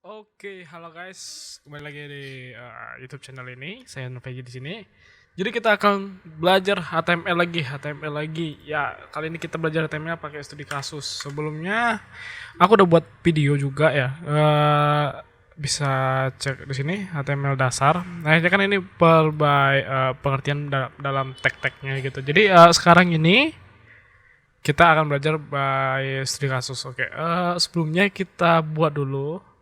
Oke, halo guys, kembali lagi di YouTube channel ini. Saya Novegi di sini. Jadi kita akan belajar HTML lagi. Ya, kali ini kita belajar HTML pakai studi kasus. Sebelumnya aku udah buat video juga ya. Bisa cek di sini HTML dasar. Nah, ini kan ini pengertian dalam tag-tagnya gitu. Jadi sekarang ini kita akan belajar by studi kasus. Oke, sebelumnya kita buat dulu.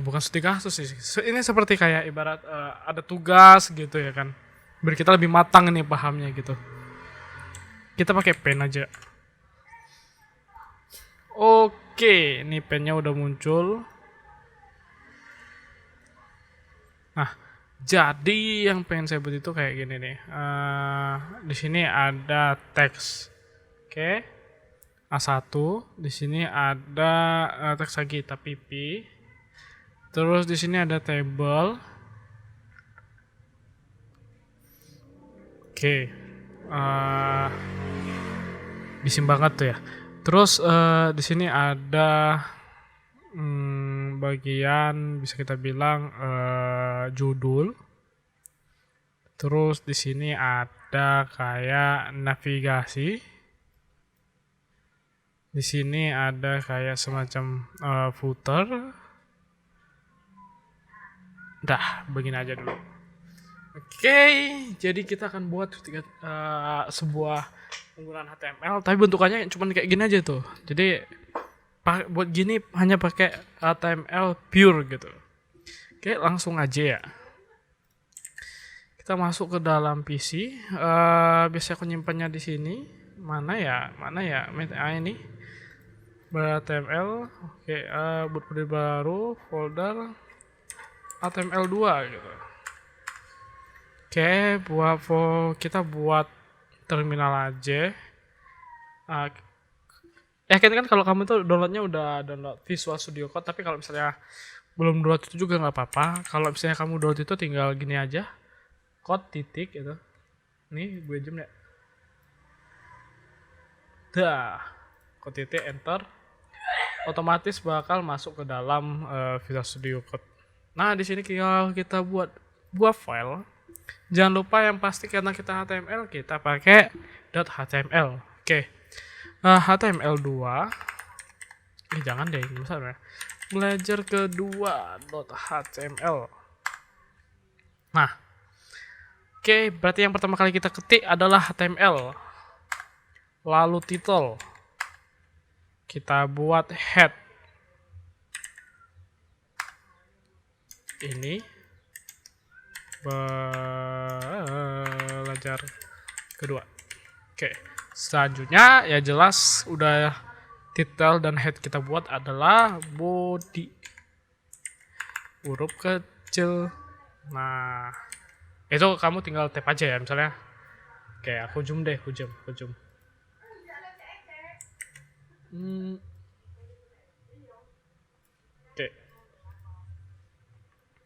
Bukan studi kasus sih. Ini seperti kayak ibarat ada tugas gitu ya kan. Biar kita lebih matang nih pahamnya gitu. Kita pakai pen aja. Oke, ini pennya udah muncul. Nah, jadi yang pengen saya buat itu kayak gini nih. Di sini ada teks. Oke. A1, di sini ada teks lagi tapi P. Terus di sini ada table. Oke. Bising banget tuh ya. Terus di sini ada bagian bisa kita bilang judul. Terus di sini ada kayak navigasi. Di sini ada kayak semacam footer. Dah, begini aja dulu. Oke, jadi kita akan buat sebuah penggunaan HTML, tapi bentukannya cuma kayak gini aja tuh. Jadi buat gini hanya pakai HTML pure gitu. Oke, langsung aja ya. Kita masuk ke dalam PC. Biasa aku nyimpannya di sini. Mana ya? Ini HTML. Oke, buat folder baru, folder HTML2 gitu. Oke, kita buat terminal aja. Yakin kan kalau kamu tuh downloadnya udah download Visual Studio Code, tapi kalau misalnya belum download itu juga nggak apa-apa. Kalau misalnya kamu download itu tinggal gini aja, code titik gitu. Nih gue jam ya. Dah, code titik enter, otomatis bakal masuk ke dalam Visual Studio Code. Nah di sini kita buat file. Jangan lupa yang pasti karena kita HTML kita pakai .html. Oke. HTML2. Jangan deh, besar ya. Belajar kedua .html. Nah. Oke, berarti yang pertama kali kita ketik adalah HTML. Lalu title. Kita buat head. Ini belajar kedua. Oke, selanjutnya ya jelas udah title dan head kita buat adalah body, huruf kecil. Nah, itu kamu tinggal tap aja ya misalnya. Oke, aku zoom deh, aku zoom. Oke,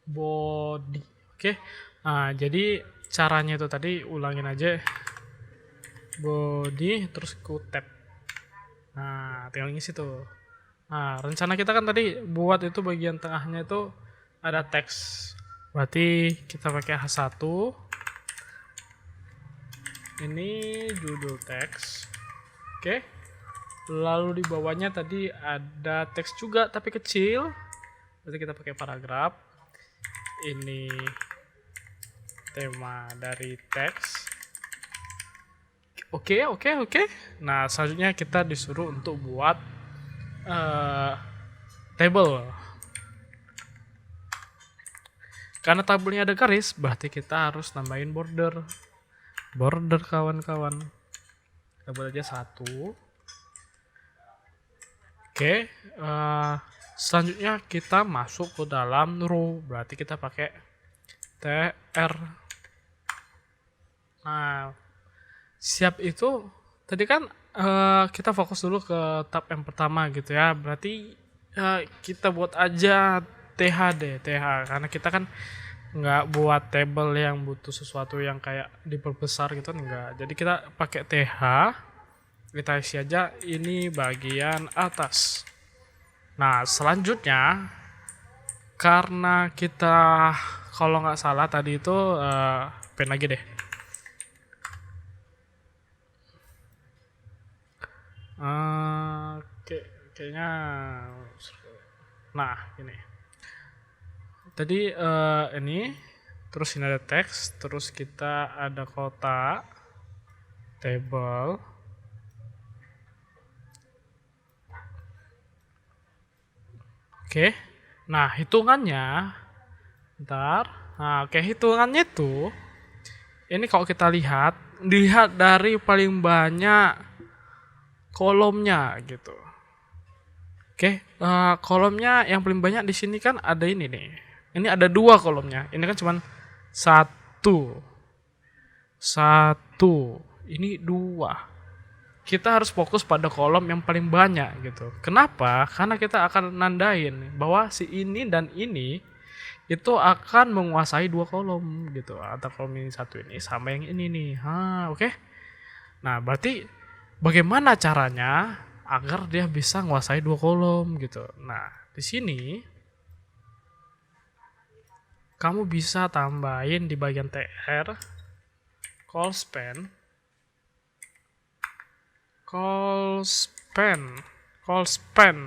body. Oke. Nah, jadi caranya itu tadi ulangin aja. Body terus ku tap. Nah, tinggal ngisi tuh. Nah, rencana kita kan tadi buat itu bagian tengahnya itu ada teks. Berarti kita pakai H1. Ini judul teks. Oke. Lalu di bawahnya tadi ada teks juga tapi kecil. Berarti kita pakai paragraf. Ini tema dari teks. Oke. Nah, selanjutnya kita disuruh untuk buat table. Karena tabelnya ada garis, berarti kita harus nambahin border. Border kawan-kawan. Kita buat aja 1. Oke, selanjutnya kita masuk ke dalam row, berarti kita pakai tr. Nah, siap itu tadi kan kita fokus dulu ke tab yang pertama gitu ya, berarti kita buat aja th karena kita kan nggak buat table yang butuh sesuatu yang kayak diperbesar gitu, enggak. Jadi kita pakai th. Kita isi aja ini bagian atas. Nah, selanjutnya karena kita kalau nggak salah tadi itu pen lagi deh. Oke, kayaknya. Nah, ini. Tadi ini, terus ini ada teks, terus kita ada kotak, table. Oke. Nah, hitungannya ntar. Nah, oke, hitungannya tuh ini kalau kita dilihat dari paling banyak kolomnya gitu. Oke, kolomnya yang paling banyak di sini kan ada ini nih. Ini ada 2 kolomnya. Ini kan cuman 1. Ini 2. Kita harus fokus pada kolom yang paling banyak gitu. Kenapa? Karena kita akan nandain bahwa si ini dan ini itu akan menguasai 2 kolom gitu. Atau kolom ini satu ini sama yang ini nih. Oke. Nah, berarti bagaimana caranya agar dia bisa menguasai 2 kolom gitu. Nah, di sini kamu bisa tambahin di bagian TR call span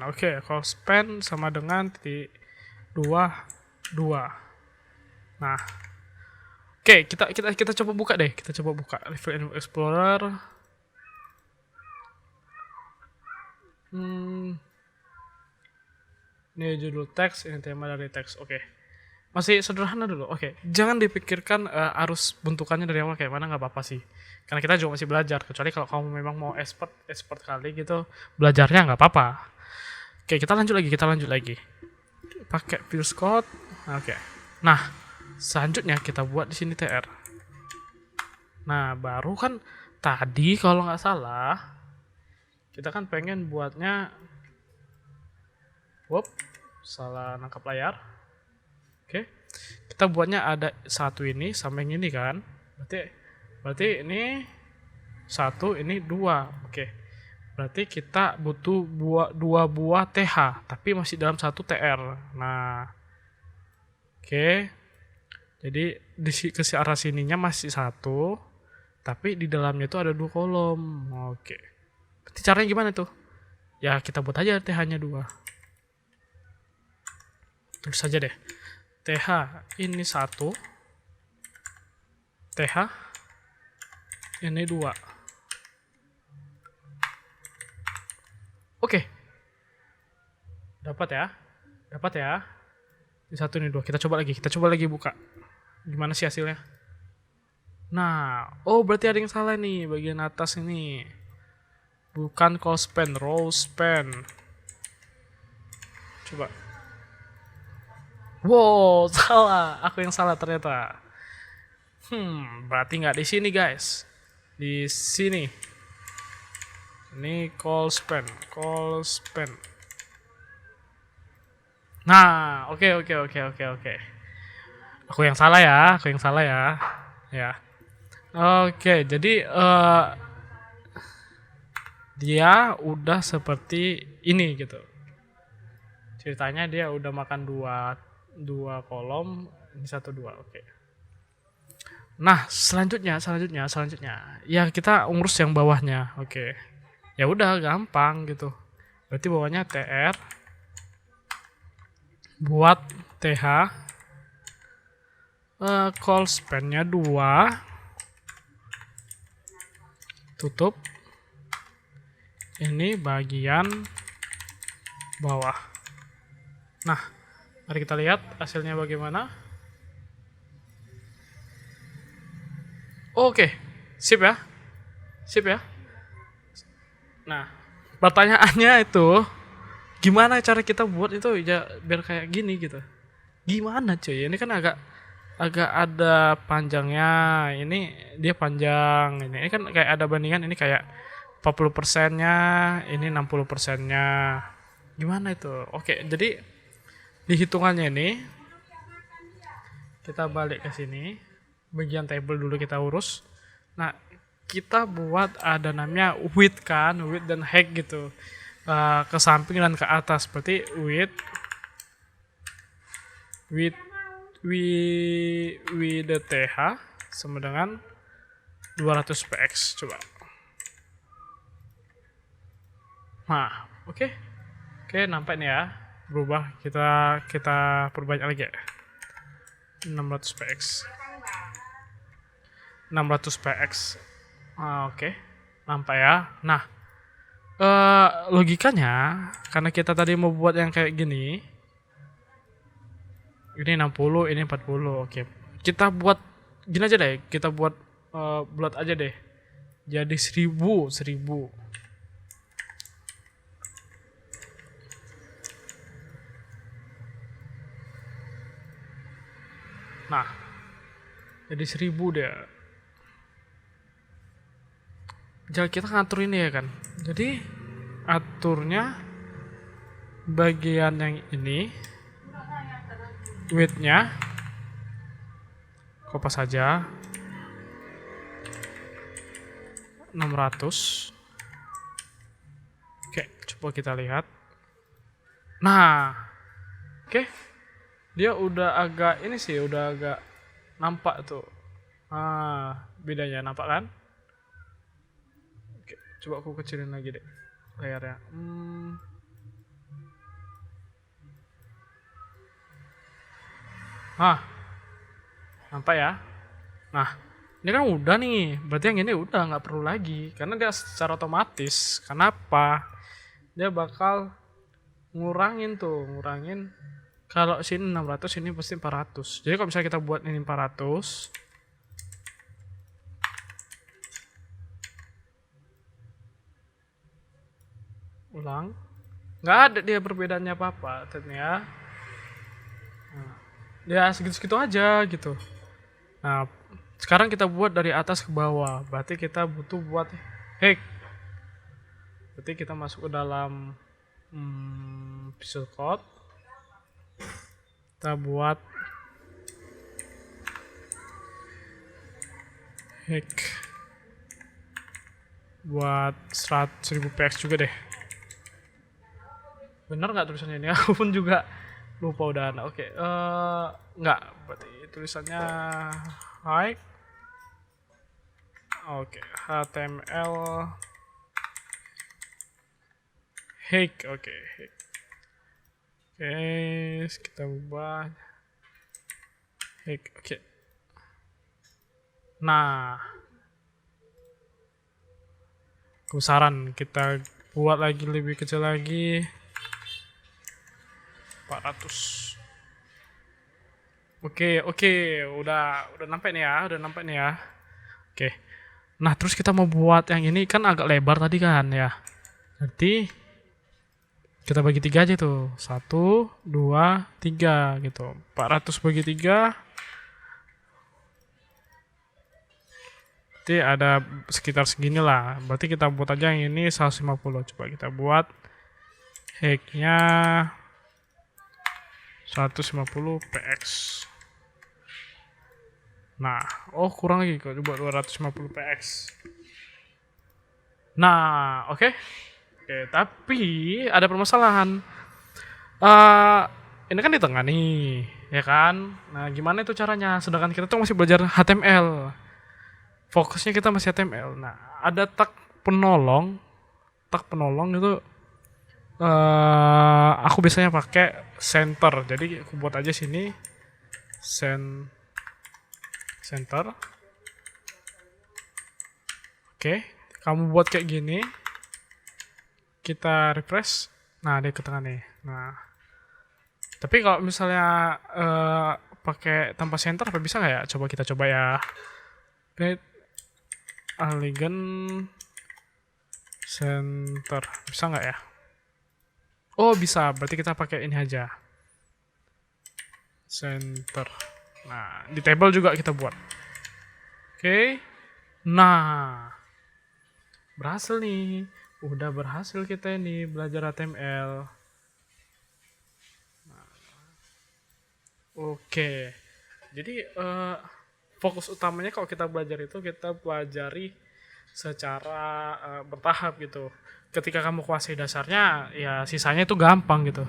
Oke, call span sama dengan titik 2. Nah, oke, kita coba buka deh. Kita coba buka Reveal Explorer. Ini judul teks, ini tema dari teks. Oke. Masih sederhana dulu. Oke. Jangan dipikirkan arus bentukannya dari awal kayak mana, nggak apa-apa sih. Karena kita juga masih belajar. Kecuali kalau kamu memang mau expert kali gitu, belajarnya nggak apa-apa. Oke, kita lanjut lagi. Pakai VS Code. Oke. Nah, selanjutnya kita buat di sini TR. Nah, baru kan tadi kalau nggak salah kita kan pengen buatnya salah nangkap layar. Oke. Kita buatnya ada 1 ini sama yang ini kan. Berarti ini 1, ini 2. Oke. Berarti kita butuh 2 buah TH, tapi masih dalam 1 TR. Nah. Oke. Jadi ke arah sininya masih 1, tapi di dalamnya itu ada 2 kolom. Oke. Berarti caranya gimana tuh? Ya kita buat aja TH-nya 2. Terus saja deh. TH ini 1. TH ini 2. Oke. Dapat ya. Ini 1 ini 2. Kita coba lagi buka. Gimana sih hasilnya? Nah, berarti ada yang salah nih bagian atas ini. Bukan call span, row span. Coba. Wow, salah. Aku yang salah ternyata. Berarti nggak di sini guys. Di sini. Ini call span. Nah, oke. Aku yang salah ya. Ya. Oke, jadi dia udah seperti ini gitu. Ceritanya dia udah makan 2 kolom, ini 1 2. Oke. Nah, selanjutnya ya kita urus yang bawahnya. Oke. Ya udah gampang gitu. Berarti bawahnya TR buat TH call span-nya 2, tutup ini bagian bawah. Nah, mari kita lihat hasilnya bagaimana. Oke, sip ya. Nah, pertanyaannya itu gimana cara kita buat itu ya biar kayak gini gitu. Gimana cuy? Ini kan agak ada panjangnya. Ini dia panjang. Ini kan kayak ada bandingan, ini kayak 40%-nya, ini 60%-nya. Gimana itu? Oke, jadi di hitungannya ini kita balik ke sini. Bagian table dulu kita urus. Nah, kita buat ada namanya width dan height gitu. ke samping dan ke atas. Berarti width th sama dengan 200 px. Coba. Nah, oke. Oke, nampak nih ya. Berubah. Kita perbanyak lagi ya. 600 px. 600 px. Oke. Nampak ya. Nah, logikanya karena kita tadi mau buat yang kayak gini. Ini 60, ini 40. Oke. Kita buat gini aja deh. Kita buat bulat aja deh. Jadi 1000. Nah, jadi 1000 deh. Jadi kita ngatur ini ya kan. Jadi aturnya bagian yang ini, width-nya kopas saja 600. Oke, coba kita lihat. Nah, oke. Dia udah agak ini sih, udah agak nampak tuh. Bedanya nampak kan? Oke, coba aku kecilin lagi deh layarnya. Nampak ya? Nah, ini kan udah nih. Berarti yang ini udah nggak perlu lagi. Karena dia secara otomatis. Kenapa? Dia bakal ngurangin. Kalau sini 600, ini pasti 400. Jadi kalau misalnya kita buat ini 400. Ulang. Nggak ada dia perbedaannya apa-apa. Ternyata. Nah, ya segitu-segitu aja gitu. Nah, sekarang kita buat dari atas ke bawah. Berarti kita butuh buat hack. Berarti kita masuk ke dalam Visual Code. Kita buat hack. Buat 1000 px juga deh. Bener nggak tulisannya ini? Aku pun juga lupa udah. Nah, oke. Nggak. Berarti tulisannya high. Oke, HTML hack. Oke, kita ubah hack. Oke. Nah, kebesaran kita buat lagi lebih kecil lagi, 400. Oke, udah nampak nih ya. Oke. Nah, terus kita mau buat yang ini kan agak lebar tadi kan ya. Nanti kita bagi 3 aja tuh. 1, 2, 3 gitu. 400 bagi 3. Berarti ada sekitar segini lah. Berarti kita buat aja yang ini 150. Coba kita buat hack-nya 150 px. Nah, kurang lagi kalau coba 250 px. Nah, oke, tapi ada permasalahan. Ini kan di tengah nih, ya kan? Nah, gimana itu caranya? Sedangkan kita tuh masih belajar HTML. Fokusnya kita masih HTML. Nah, ada tag penolong. Tag penolong itu aku biasanya pakai center. Jadi aku buat aja sini center. Oke, kamu buat kayak gini. Kita refresh. Nah, dia ke tengah nih. Nah, tapi kalau misalnya pakai tanpa center apa bisa nggak ya? Coba kita coba ya. Create Aligen center. Bisa nggak ya? Oh, bisa. Berarti kita pakai ini aja. Center. Nah, di table juga kita buat. Oke. Nah, berhasil nih. Udah berhasil kita ini belajar HTML. Nah. Oke. Jadi fokus utamanya kalau kita belajar itu kita pelajari secara bertahap gitu. Ketika kamu kuasai dasarnya, ya sisanya itu gampang gitu.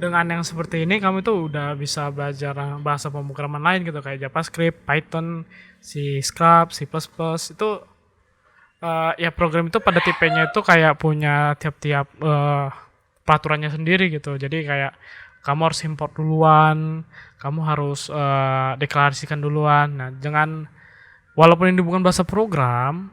Dengan yang seperti ini kamu tuh udah bisa belajar bahasa pemrograman lain gitu kayak JavaScript, Python, C Sharp, C++. Itu ya program itu pada tipenya itu kayak punya tiap-tiap peraturannya sendiri gitu. Jadi kayak kamu harus import duluan, kamu harus deklarasikan duluan. Nah, walaupun ini bukan bahasa program,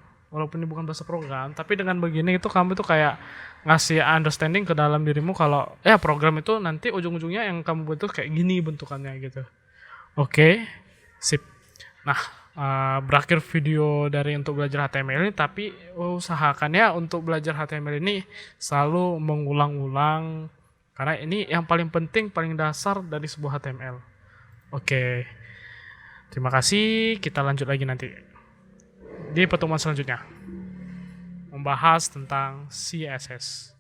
tapi dengan begini itu kamu tuh kayak ngasih understanding ke dalam dirimu kalau ya program itu nanti ujung-ujungnya yang kamu buat tuh kayak gini bentukannya gitu. Oke, sip. Nah, berakhir video dari untuk belajar HTML ini, tapi usahakan ya untuk belajar HTML ini selalu mengulang-ulang karena ini yang paling penting, paling dasar dari sebuah HTML. Oke, terima kasih. Kita lanjut lagi nanti di pertemuan selanjutnya membahas tentang CSS.